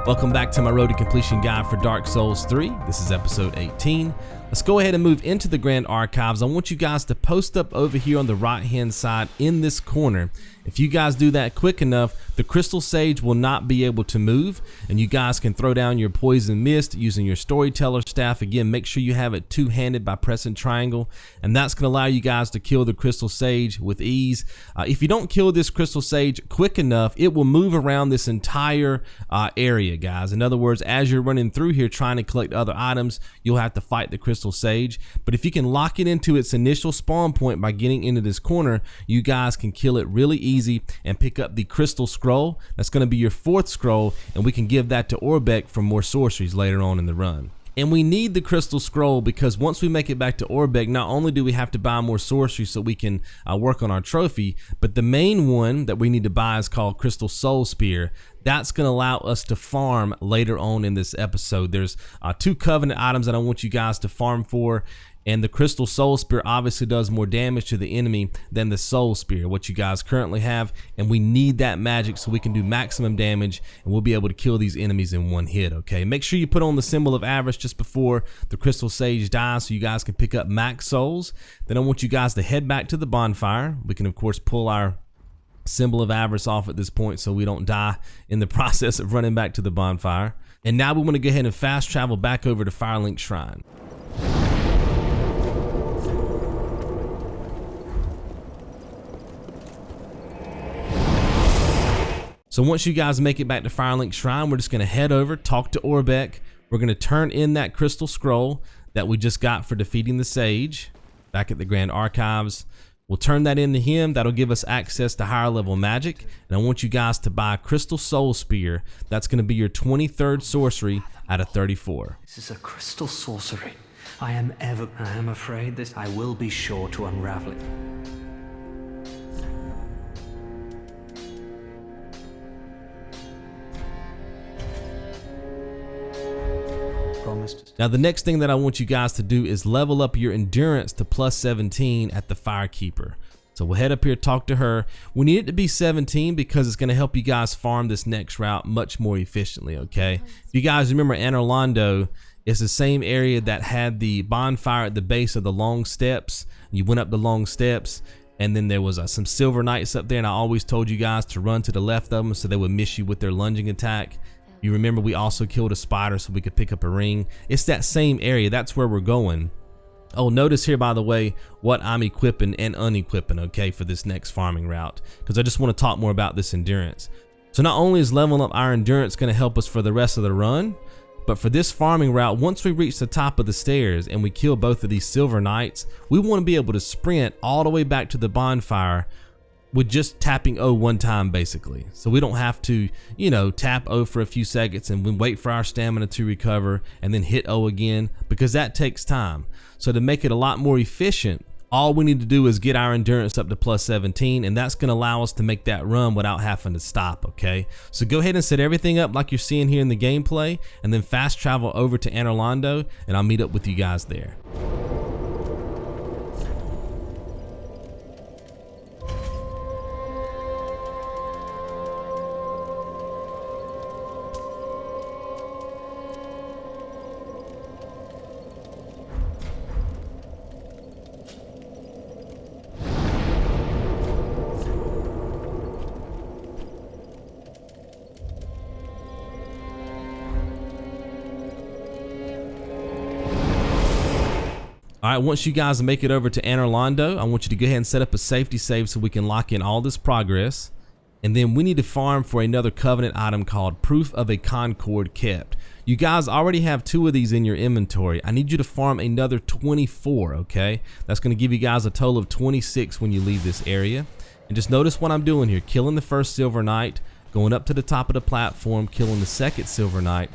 Welcome back to my Road to Completion guide for Dark Souls 3. This is episode 18. Let's go ahead and move into the Grand Archives. I want you guys to post up over here on the right hand side in this corner. If you guys do that quick enough, the Crystal Sage will not be able to move, and you guys can throw down your Poison Mist using your Storyteller Staff. Again, make sure you have it two-handed by pressing triangle, and that's going to allow you guys to kill the Crystal Sage with ease. If you don't kill this Crystal Sage quick enough, it will move around this entire area, guys. In other words, as you're running through here trying to collect other items, you'll have to fight the Crystal Sage. But if you can lock it into its initial spawn point by getting into this corner, you guys can kill it really easy and pick up the Crystal Scroll. That's going to be your 4th scroll, and we can give that to Orbeck for more sorceries later on in the run. And we need the Crystal Scroll because once we make it back to Orbeck, not only do we have to buy more sorcery so we can work on our trophy, but the main one that we need to buy is called Crystal Soul Spear. That's going to allow us to farm later on in this episode. There's 2 Covenant items that I want you guys to farm for. And the Crystal Soul Spear obviously does more damage to the enemy than the Soul Spear, what you guys currently have. And we need that magic so we can do maximum damage and we'll be able to kill these enemies in one hit, okay? Make sure you put on the symbol of avarice just before the Crystal Sage dies so you guys can pick up max souls. Then I want you guys to head back to the bonfire. We can, of course, pull our symbol of avarice off at this point so we don't die in the process of running back to the bonfire. And now we want to go ahead and fast travel back over to Firelink Shrine. So once you guys make it back to Firelink Shrine, we're just going to head over, talk to Orbeck. We're going to turn in that Crystal Scroll that we just got for defeating the Sage back at the Grand Archives. We'll turn that into him. That'll give us access to higher level magic. And I want you guys to buy Crystal Soul Spear. That's going to be your 23rd sorcery out of 34. This is a crystal sorcery. I am afraid this I will be sure to unravel it. Now the next thing that I want you guys to do is level up your endurance to plus 17 at the Firekeeper. So we'll head up here, talk to her. We need it to be 17 because it's going to help you guys farm this next route much more efficiently, okay? If you guys remember Anorlando, it's the same area that had the bonfire at the base of the long steps. You went up the long steps and then there was some Silver Knights up there, and I always told you guys to run to the left of them so they would miss you with their lunging attack. You remember we also killed a spider so we could pick up a ring. It's that same area. That's where we're going. Oh, notice here, by the way, what I'm equipping and unequipping, okay, for this next farming route, because I just want to talk more about this endurance. So not only is leveling up our endurance going to help us for the rest of the run, but for this farming route, once we reach the top of the stairs and we kill both of these Silver Knights, we want to be able to sprint all the way back to the bonfire with just tapping O one time, basically. So we don't have to, you know, tap O for a few seconds and we wait for our stamina to recover and then hit O again, because that takes time. So to make it a lot more efficient, all we need to do is get our endurance up to plus 17, and that's going to allow us to make that run without having to stop, okay? So go ahead and set everything up like you're seeing here in the gameplay, and then fast travel over to Anorlando, and I'll meet up with you guys there. All right, once you guys make it over to Anorlando, I want you to go ahead and set up a safety save so we can lock in all this progress. And then we need to farm for another Covenant item called Proof of a Concord Kept. You guys already have 2 of these in your inventory. I need you to farm another 24, okay? That's going to give you guys a total of 26 when you leave this area. And just notice what I'm doing here. Killing the first Silver Knight, going up to the top of the platform, killing the second Silver Knight.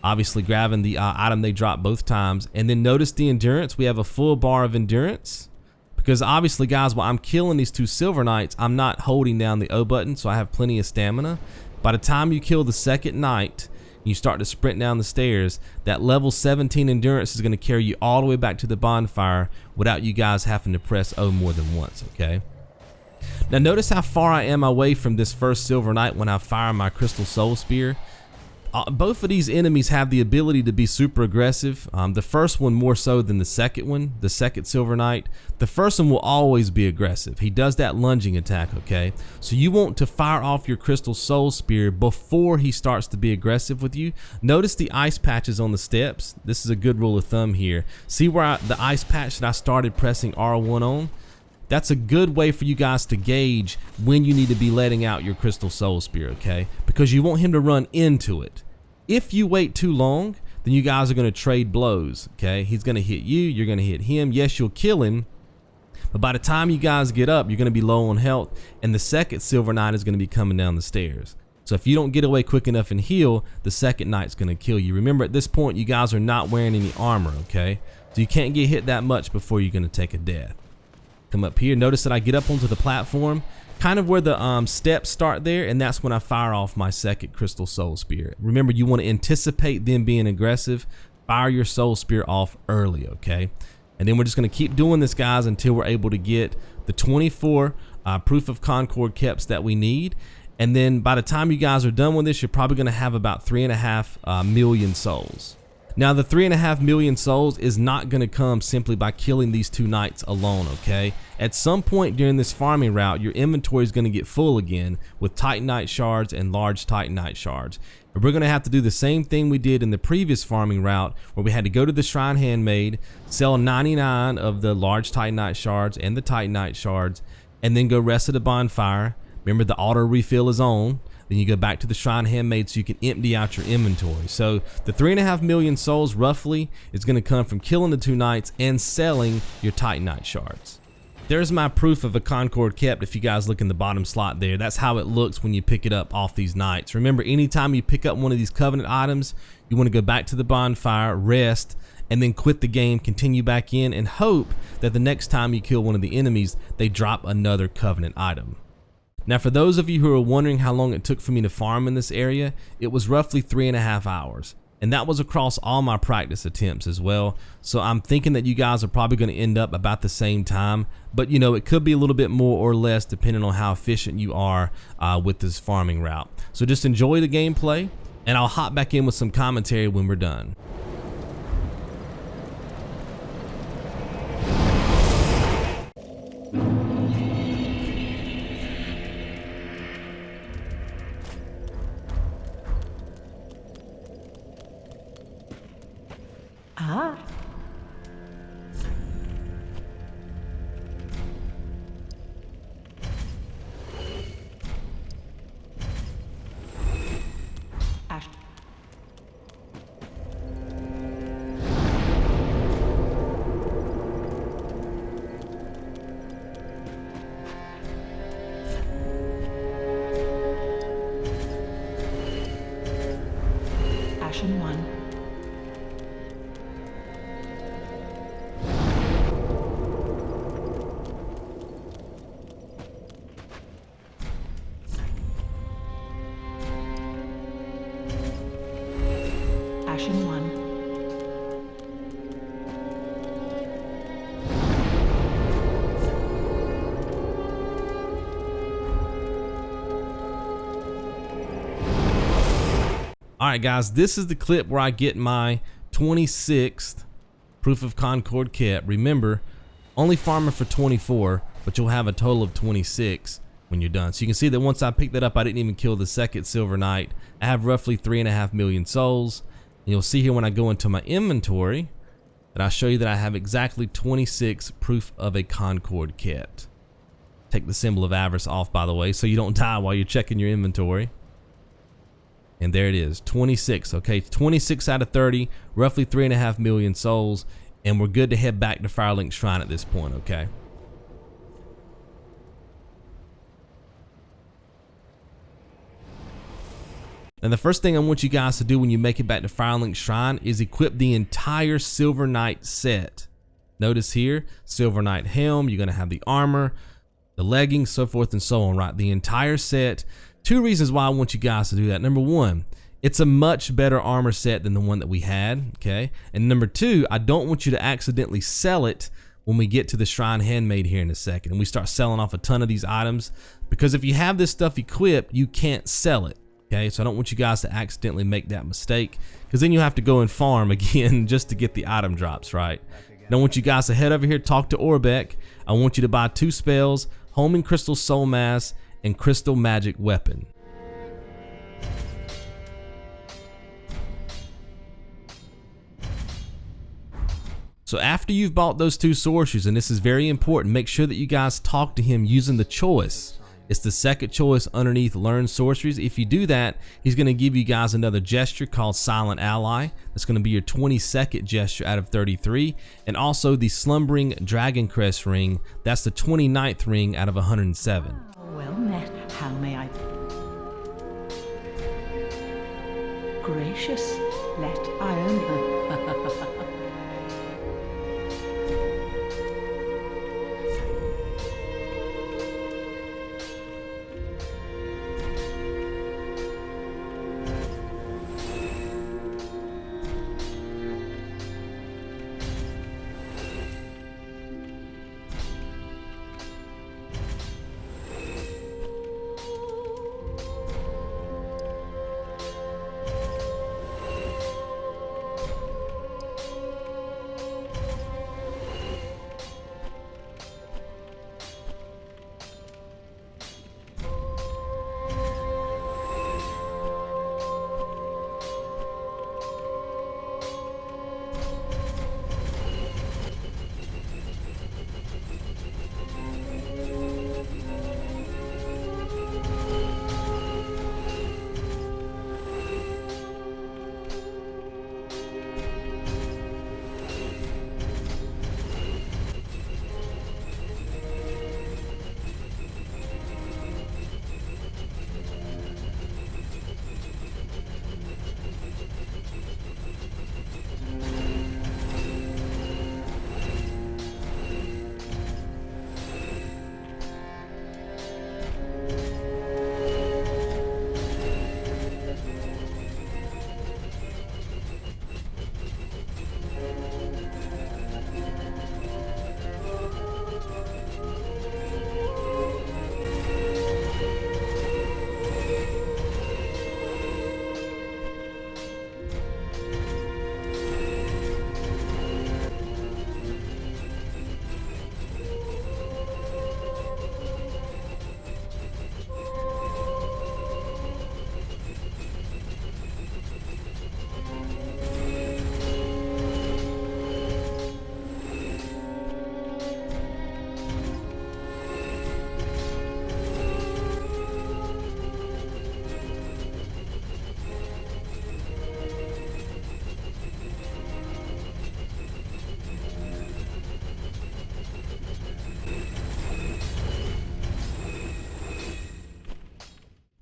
Obviously grabbing the item they dropped both times. And then notice the endurance. We have a full bar of endurance. Because obviously, guys, while I'm killing these 2 Silver Knights, I'm not holding down the O button, so I have plenty of stamina. By the time you kill the second Knight, you start to sprint down the stairs, that level 17 endurance is going to carry you all the way back to the bonfire without you guys having to press O more than once, okay? Now notice how far I am away from this first Silver Knight when I fire my Crystal Soul Spear. Both of these enemies have the ability to be super aggressive. The first one more so than the second one, the second Silver Knight. The first one will always be aggressive. He does that lunging attack, okay? So you want to fire off your Crystal Soul Spear before he starts to be aggressive with you. Notice the ice patches on the steps. This is a good rule of thumb here. See where the ice patch that I started pressing R1 on? That's a good way for you guys to gauge when you need to be letting out your Crystal Soul Spear, okay? Because you want him to run into it. If you wait too long, then you guys are going to trade blows, okay? He's going to hit you, you're going to hit him. Yes, you'll kill him, but by the time you guys get up, you're going to be low on health, and the second Silver Knight is going to be coming down the stairs. So if you don't get away quick enough and heal, the second Knight's going to kill you. Remember, at this point, you guys are not wearing any armor, okay? So you can't get hit that much before you're going to take a death. Come up here, notice that I get up onto the platform, kind of where the steps start there, and that's when I fire off my second Crystal Soul Spear. Remember, you want to anticipate them being aggressive. Fire your Soul Spear off early, okay? And then we're just going to keep doing this, guys, until we're able to get the 24 Proof of Concord Keps that we need. And then by the time you guys are done with this, you're probably going to have about 3.5 million souls. Now, the 3.5 million souls is not going to come simply by killing these two knights alone, okay? At some point during this farming route, your inventory is going to get full again with Titanite shards and large Titanite shards. And we're going to have to do the same thing we did in the previous farming route, where we had to go to the Shrine Handmaid, sell 99 of the large Titanite shards and the Titanite shards, and then go rest at the bonfire. Remember, the auto refill is on. Then you go back to the Shrine Handmaid so you can empty out your inventory. So the 3.5 million souls roughly is going to come from killing the two knights and selling your Titanite shards. There's my proof of a Concord kept. If you guys look in the bottom slot there, that's how it looks when you pick it up off these knights. Remember, anytime you pick up one of these covenant items, you want to go back to the bonfire, rest, and then quit the game, continue back in, and hope that the next time you kill one of the enemies, they drop another covenant item. Now, for those of you who are wondering how long it took for me to farm in this area, it was roughly 3.5 hours. And that was across all my practice attempts as well. So I'm thinking that you guys are probably going to end up about the same time. But you know, it could be a little bit more or less depending on how efficient you are with this farming route. So just enjoy the gameplay, and I'll hop back in with some commentary when we're done. Ah. Ash. Ashen 1. Ashen 1. Alright guys, this is the clip where I get my 26th Proof of Concord kept. Remember, only farming for 24, but you'll have a total of 26 when you're done. So you can see that once I picked that up, I didn't even kill the second Silver Knight. I have roughly 3.5 million souls. And you'll see here when I go into my inventory that I show you that I have exactly 26 Proof of a Concord kept. Take the symbol of avarice off, by the way, so you don't die while you're checking your inventory. And there it is, 26, okay? 26 out of 30, roughly 3.5 million souls, and we're good to head back to Firelink Shrine at this point, okay? And the first thing I want you guys to do when you make it back to Firelink Shrine is equip the entire Silver Knight set. Notice here, Silver Knight helm, you're gonna have the armor, the leggings, so forth and so on, right? The entire set. Two reasons why I want you guys to do that. Number one, it's a much better armor set than the one that we had, okay? And number two, I don't want you to accidentally sell it when we get to the Shrine Handmaid here in a second and we start selling off a ton of these items, because if you have this stuff equipped, you can't sell it. Okay, so I don't want you guys to accidentally make that mistake, because then you have to go and farm again just to get the item drops, right? And I want you guys to head over here, talk to Orbeck. I want you to buy 2 spells, Homing Crystal Soulmass and Crystal Magic Weapon. So after you've bought those 2 sorceries, and this is very important, make sure that you guys talk to him using the choice. It's the second choice underneath Learn Sorceries. If you do that, he's going to give you guys another gesture called Silent Ally. That's going to be your 22nd gesture out of 33. And also the Slumbering Dragoncrest ring. That's the 29th ring out of 107. Well met. How may I? Gracious, let I own her.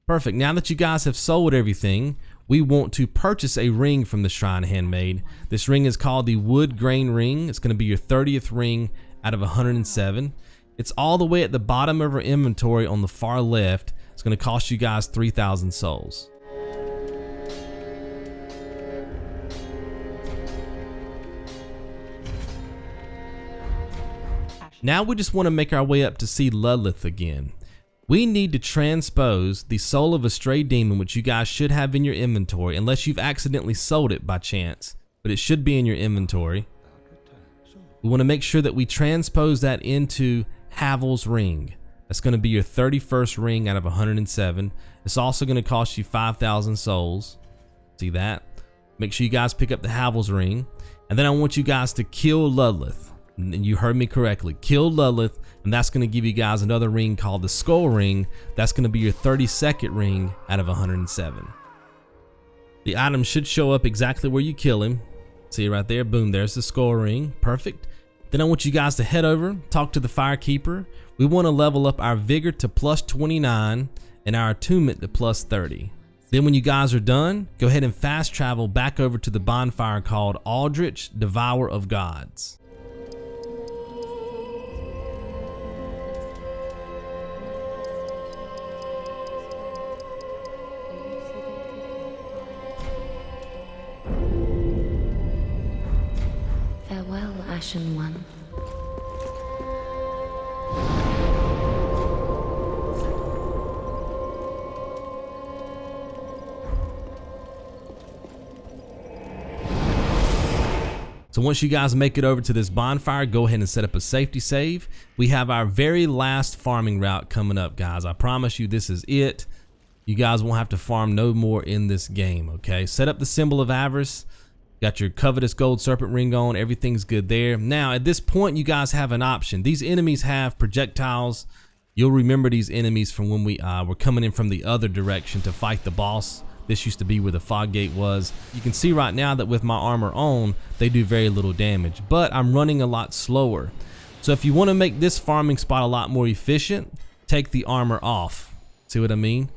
Perfect. Now that you guys have sold everything, we want to purchase a ring from the Shrine Handmaid. This ring is called the Wood Grain Ring. It's going to be your 30th ring out of 107. It's all the way at the bottom of our inventory on the far left. It's going to cost you guys 3,000 souls. Now we just want to make our way up to see Lothric again. We need to transpose the soul of a stray demon, which you guys should have in your inventory, unless you've accidentally sold it by chance, but it should be in your inventory. We want to make sure that we transpose that into Havel's ring. That's going to be your 31st ring out of 107. It's also going to cost you 5,000 souls. See that? Make sure you guys pick up the Havel's ring. And then I want you guys to kill Lothric. And you heard me correctly. Kill Lothric, and that's going to give you guys another ring called the Skull Ring. That's going to be your 32nd ring out of 107. The item should show up exactly where you kill him. See right there? Boom, there's the Skull Ring. Perfect. Then I want you guys to head over, talk to the Firekeeper. We want to level up our Vigor to plus 29 and our Attunement to plus 30. Then when you guys are done, go ahead and fast travel back over to the bonfire called Aldrich, Devourer of Gods. Farewell, Ashen One. So once you guys make it over to this bonfire, go ahead and set up a safety save. We have our very last farming route coming up, guys. I promise you this is it. You guys won't have to farm no more in this game, okay? Set up the symbol of avarice. Got your covetous gold serpent ring on. Everything's good there. Now, at this point, you guys have an option. These enemies have projectiles. You'll remember these enemies from when we were coming in from the other direction to fight the boss. This used to be where the fog gate was. You can see right now that with my armor on, they do very little damage, but I'm running a lot slower. So if you want to make this farming spot a lot more efficient, take the armor off. See what I mean?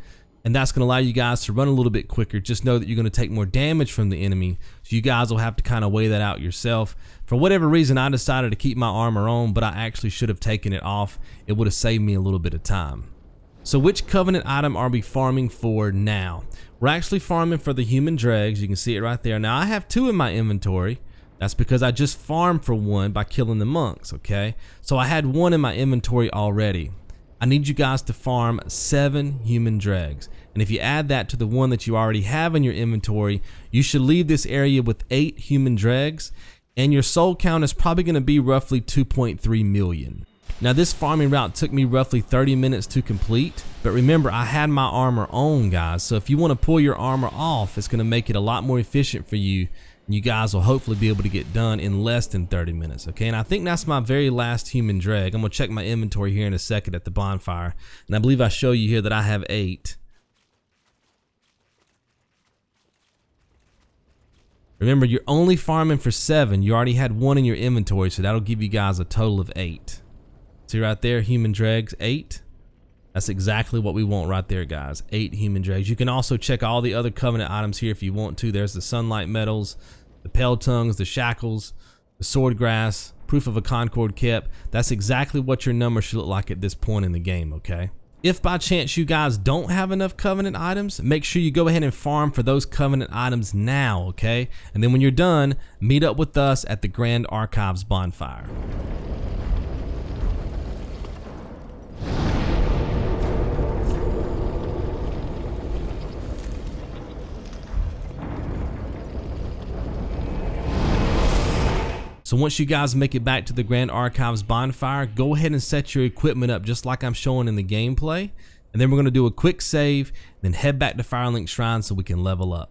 And that's going to allow you guys to run a little bit quicker. Just know that you're going to take more damage from the enemy. So you guys will have to kind of weigh that out yourself. For whatever reason, I decided to keep my armor on, but I actually should have taken it off. It would have saved me a little bit of time. So which covenant item are we farming for now? We're actually farming for the human dregs. You can see it right there. Now I have 2 in my inventory. That's because I just farmed for 1 by killing the monks, okay? So I had 1 in my inventory already. I need you guys to farm 7 human dregs. And if you add that to the 1 that you already have in your inventory, you should leave this area with 8 human dregs. And your soul count is probably going to be roughly 2.3 million. Now this farming route took me roughly 30 minutes to complete, but remember I had my armor on, guys, so if you want to pull your armor off, it's going to make it a lot more efficient for you, and you guys will hopefully be able to get done in less than 30 minutes, okay? And I think that's my very last human dreg. I'm going to check my inventory here in a second at the bonfire, and I believe I show you here that I have 8. Remember, you're only farming for 7. You already had 1 in your inventory, so that'll give you guys a total of 8. See right there, human dregs, 8. That's exactly what we want right there, guys. 8 human dregs. You can also check all the other covenant items here if you want to. There's the sunlight metals, the pale tongues, the shackles, the sword grass, proof of a Concord kept. That's exactly what your number should look like at this point in the game, okay? If by chance you guys don't have enough covenant items, make sure you go ahead and farm for those covenant items now, okay? And then when you're done, meet up with us at the Grand Archives bonfire. So once you guys make it back to the Grand Archives bonfire, go ahead and set your equipment up just like I'm showing in the gameplay. And then we're going to do a quick save, then head back to Firelink Shrine so we can level up.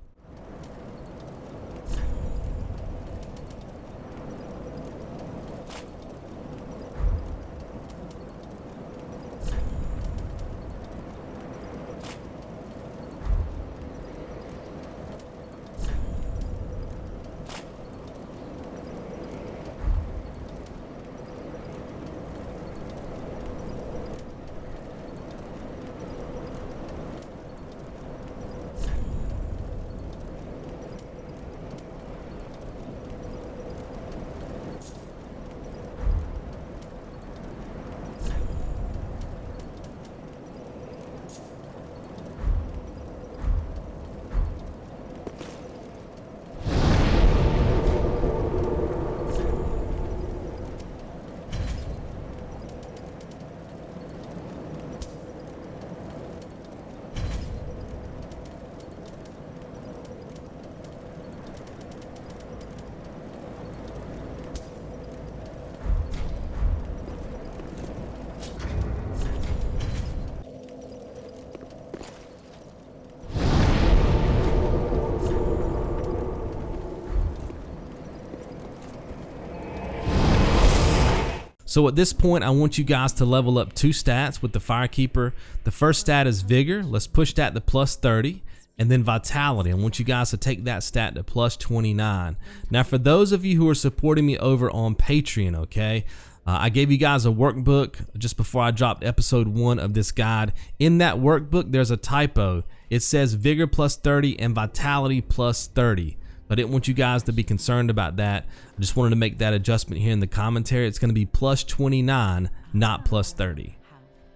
So at this point, I want you guys to level up 2 stats with the Firekeeper. The first stat is Vigor. Let's push that to plus 30. And then Vitality. I want you guys to take that stat to plus 29. Now for those of you who are supporting me over on Patreon, okay, I gave you guys a workbook just before I dropped episode 1 of this guide. In that workbook, there's a typo. It says Vigor plus 30 and Vitality plus 30. I didn't want you guys to be concerned about that. I just wanted to make that adjustment here in the commentary. It's going to be plus 29, not plus 30.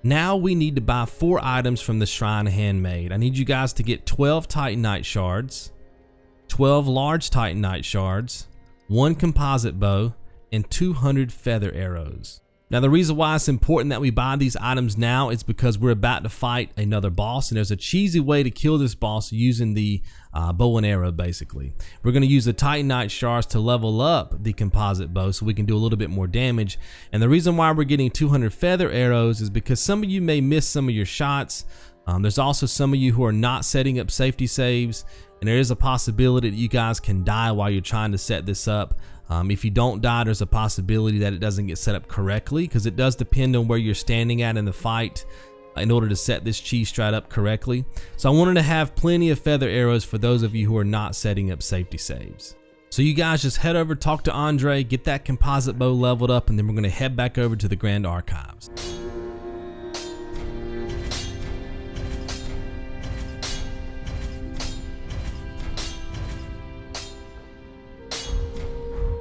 Now we need to buy 4 items from the Shrine Handmaid. I need you guys to get 12 Titanite shards, 12 large Titanite shards, 1 composite bow, and 200 feather arrows. Now the reason why it's important that we buy these items now is because we're about to fight another boss, and there's a cheesy way to kill this boss using the bow and arrow basically. We're going to use the Titanite shards to level up the composite bow so we can do a little bit more damage. And the reason why we're getting 200 feather arrows is because some of you may miss some of your shots. There's also some of you who are not setting up safety saves, and there is a possibility that you guys can die while you're trying to set this up. If you don't die, there's a possibility that it doesn't get set up correctly, because it does depend on where you're standing at in the fight in order to set this cheese strat up correctly. So I wanted to have plenty of feather arrows for those of you who are not setting up safety saves. So you guys just head over, talk to Andre, get that composite bow leveled up, and then we're going to head back over to the Grand Archives.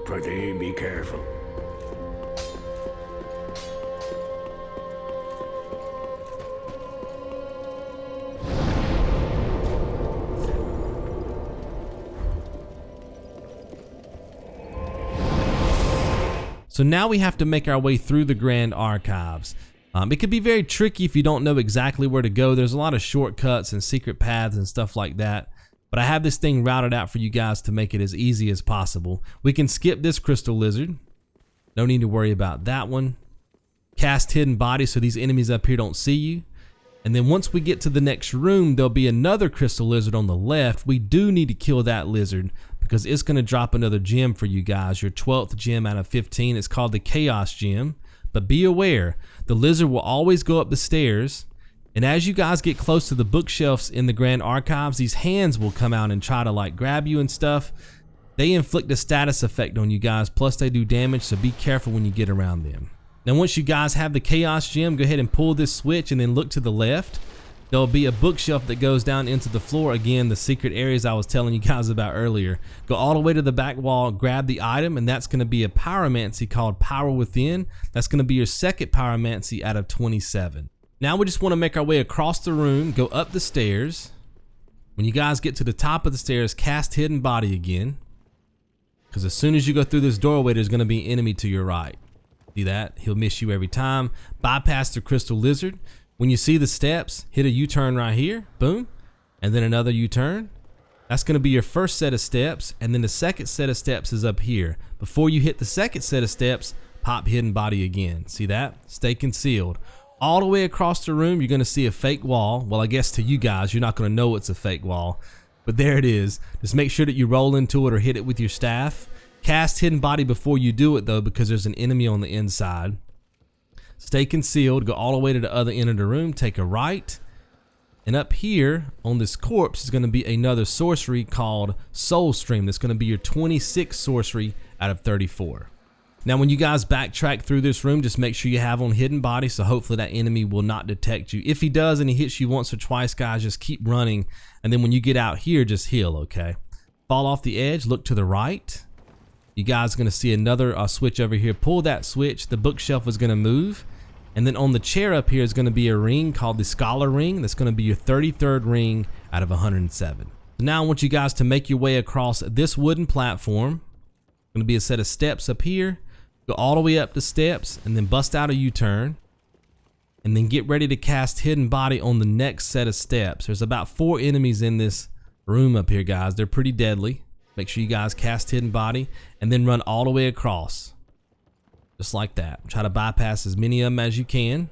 Pretty, be careful. So now we have to make our way through the Grand Archives. It could be very tricky if you don't know exactly where to go. There's a lot of shortcuts and secret paths and stuff like that. But I have this thing routed out for you guys to make it as easy as possible. We can skip this crystal lizard. No need to worry about that one. Cast hidden body so these enemies up here don't see you. And then once we get to the next room, there'll be another crystal lizard on the left. We do need to kill that lizard because it's going to drop another gem for you guys. Your 12th gem out of 15. It's called the Chaos Gem. But be aware, the lizard will always go up the stairs. And as you guys get close to the bookshelves in the Grand Archives, these hands will come out and try to like grab you and stuff. They inflict a status effect on you guys, plus they do damage, so be careful when you get around them. Now once you guys have the Chaos Gem, go ahead and pull this switch and then look to the left. There'll be a bookshelf that goes down into the floor. Again, the secret areas I was telling you guys about earlier. Go all the way to the back wall, grab the item, and that's going to be a Pyromancy called Power Within. That's going to be your second Pyromancy out of 27. Now we just want to make our way across the room, go up the stairs. When you guys get to the top of the stairs, cast Hidden Body again. Because as soon as you go through this doorway, there's going to be an enemy to your right. See that? He'll miss you every time. Bypass the Crystal Lizard. When you see the steps, hit a U-turn right here. Boom. And then another U-turn. That's going to be your first set of steps. And then the second set of steps is up here. Before you hit the second set of steps, pop Hidden Body again. See that? Stay concealed. All the way across the room, you're going to see a fake wall. Well, I guess to you guys, you're not going to know it's a fake wall. But there it is. Just make sure that you roll into it or hit it with your staff. Cast Hidden Body before you do it, though, because there's an enemy on the inside. Stay concealed. Go all the way to the other end of the room. Take a right. And up here on this corpse is going to be another sorcery called Soul Stream. That's going to be your 26th sorcery out of 34. Now when you guys backtrack through this room, just make sure you have on Hidden Body, so hopefully that enemy will not detect you. If he does and he hits you once or twice, guys, just keep running, and then when you get out here, just heal, okay? Fall off the edge, look to the right. You guys are going to see another switch over here. Pull that switch, the bookshelf is going to move, and then on the chair up here is going to be a ring called the Scholar Ring. That's going to be your 33rd ring out of 107. So now I want you guys to make your way across this wooden platform. Going to be a set of steps up here. Go all the way up the steps and then bust out a U-turn. And then get ready to cast Hidden Body on the next set of steps. There's about 4 enemies in this room up here, guys. They're pretty deadly. Make sure you guys cast Hidden Body and then run all the way across. Just like that. Try to bypass as many of them as you can.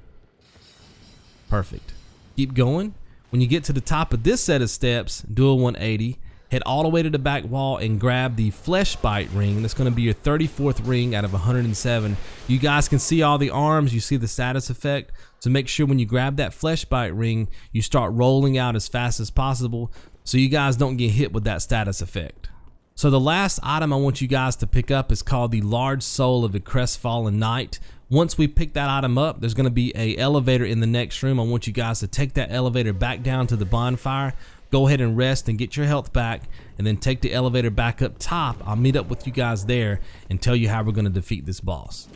Perfect. Keep going. When you get to the top of this set of steps, do a 180. Head all the way to the back wall and grab the Fleshbite Ring. That's going to be your 34th ring out of 107. You guys can see all the arms. You see the status effect. So make sure when you grab that Fleshbite Ring, you start rolling out as fast as possible so you guys don't get hit with that status effect. So the last item I want you guys to pick up is called the Large Soul of the Crestfallen Knight. Once we pick that item up, there's going to be an elevator in the next room. I want you guys to take that elevator back down to the bonfire. Go ahead and rest and get your health back, and then take the elevator back up top. I'll meet up with you guys there and tell you how we're going to defeat this boss.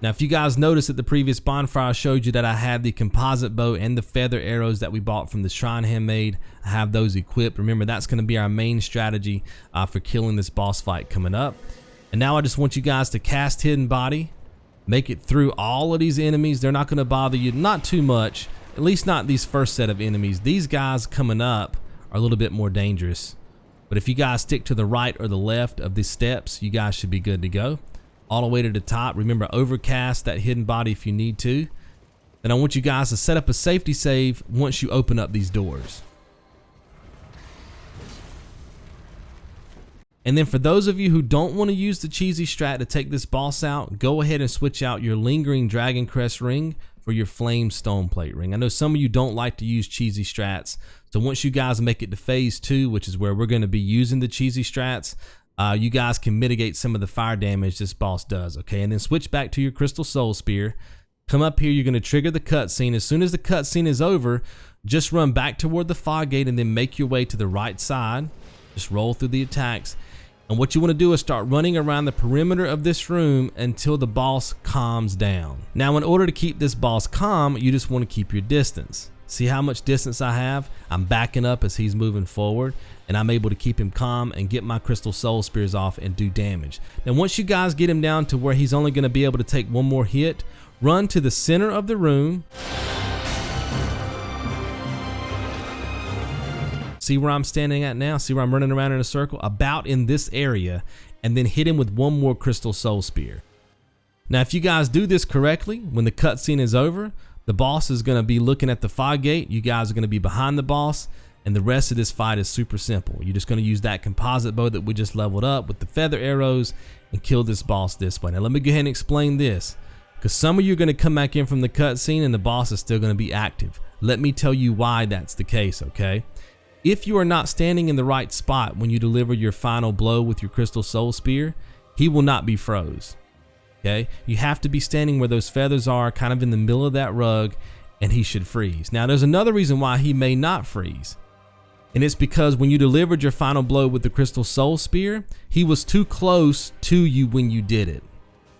Now, if you guys noticed at the previous bonfire, I showed you that I had the composite bow and the feather arrows that we bought from the Shrine Handmaid. I have those equipped. Remember, that's going to be our main strategy for killing this boss fight coming up. And now I just want you guys to cast Hidden Body, make it through all of these enemies. They're not going to bother you, not too much, at least not these first set of enemies. These guys coming up are a little bit more dangerous. But if you guys stick to the right or the left of these steps, you guys should be good to go. All the way to the top. Remember, overcast that Hidden Body if you need to. Then I want you guys to set up a safety save once you open up these doors. And then for those of you who don't want to use the cheesy strat to take this boss out, go ahead and switch out your lingering Dragoncrest ring for your flame stone plate ring. I know some of you don't like to use cheesy strats, so once you guys make it to phase 2, which is where we're going to be using the cheesy strats, you guys can mitigate some of the fire damage this boss does, okay? And then switch back to your Crystal Soul Spear. Come up here, you're going to trigger the cutscene. As soon as the cutscene is over, just run back toward the fog gate and then make your way to the right side. Just roll through the attacks. And what you want to do is start running around the perimeter of this room until the boss calms down. Now, in order to keep this boss calm, you just want to keep your distance. See how much distance I have? I'm backing up as he's moving forward, and I'm able to keep him calm and get my Crystal Soul Spears off and do damage. Now, once you guys get him down to where he's only going to be able to take one more hit, run to the center of the room. See where I'm standing at now? See where I'm running around in a circle? About in this area, and then hit him with one more Crystal Soul Spear. Now, if you guys do this correctly, when the cutscene is over, the boss is going to be looking at the fog gate. You guys are going to be behind the boss, and the rest of this fight is super simple. You're just going to use that composite bow that we just leveled up with the feather arrows and kill this boss this way. Now, let me go ahead and explain this, because some of you are going to come back in from the cutscene and the boss is still going to be active. Let me tell you why that's the case, okay? If you are not standing in the right spot when you deliver your final blow with your Crystal Soul Spear, he will not be froze. Okay? You have to be standing where those feathers are, kind of in the middle of that rug, and he should freeze. Now, there's another reason why he may not freeze. And it's because when you delivered your final blow with the Crystal Soul Spear, he was too close to you when you did it.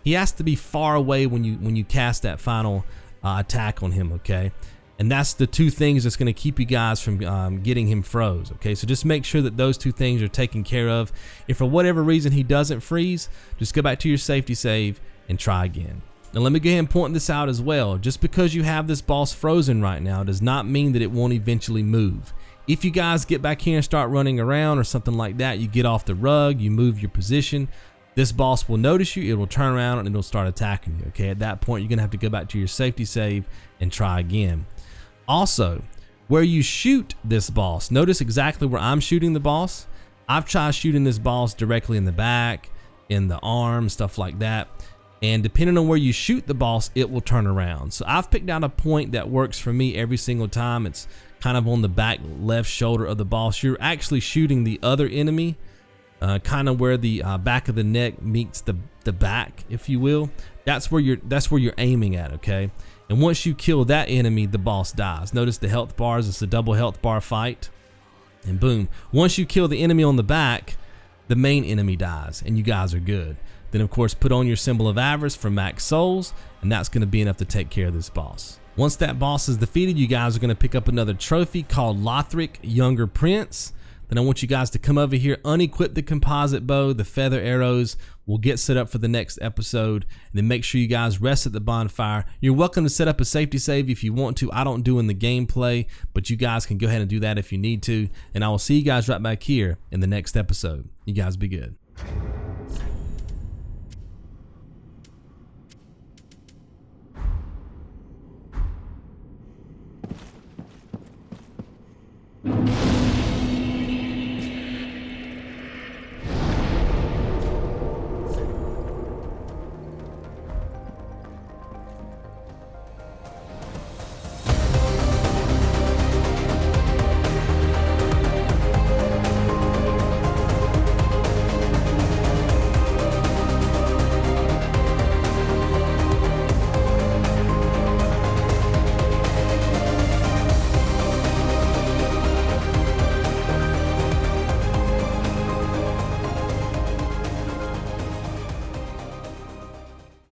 He has to be far away when you cast that final attack on him, okay? And that's the two things that's going to keep you guys from getting him froze, okay? So just make sure that those two things are taken care of. If for whatever reason he doesn't freeze, just go back to your safety save and try again. Now let me go ahead and point this out as well. Just because you have this boss frozen right now does not mean that it won't eventually move. If you guys get back here and start running around or something like that, you get off the rug, you move your position, this boss will notice you, it will turn around and it'll start attacking you, okay? At that point, you're going to have to go back to your safety save and try again. Also, where you shoot this boss, notice exactly where I'm shooting the boss. I've tried shooting this boss directly in the back, in the arm, stuff like that. And depending on where you shoot the boss, it will turn around. So I've picked out a point that works for me every single time. It's kind of on the back left shoulder of the boss. You're actually shooting the other enemy, kind of where the back of the neck meets the back, if you will. That's where you're aiming at, okay? And once you kill that enemy, the boss dies. Notice the health bars, it's a double health bar fight. And boom, once you kill the enemy on the back, the main enemy dies and you guys are good. Then of course, put on your symbol of avarice for max souls, and that's gonna be enough to take care of this boss. Once that boss is defeated, you guys are gonna pick up another trophy called Lothric, Younger Prince. Then I want you guys to come over here, unequip the composite bow, the feather arrows. We'll get set up for the next episode. And then make sure you guys rest at the bonfire. You're welcome to set up a safety save if you want to. I don't do in the gameplay, but you guys can go ahead and do that if you need to. And I will see you guys right back here in the next episode. You guys be good.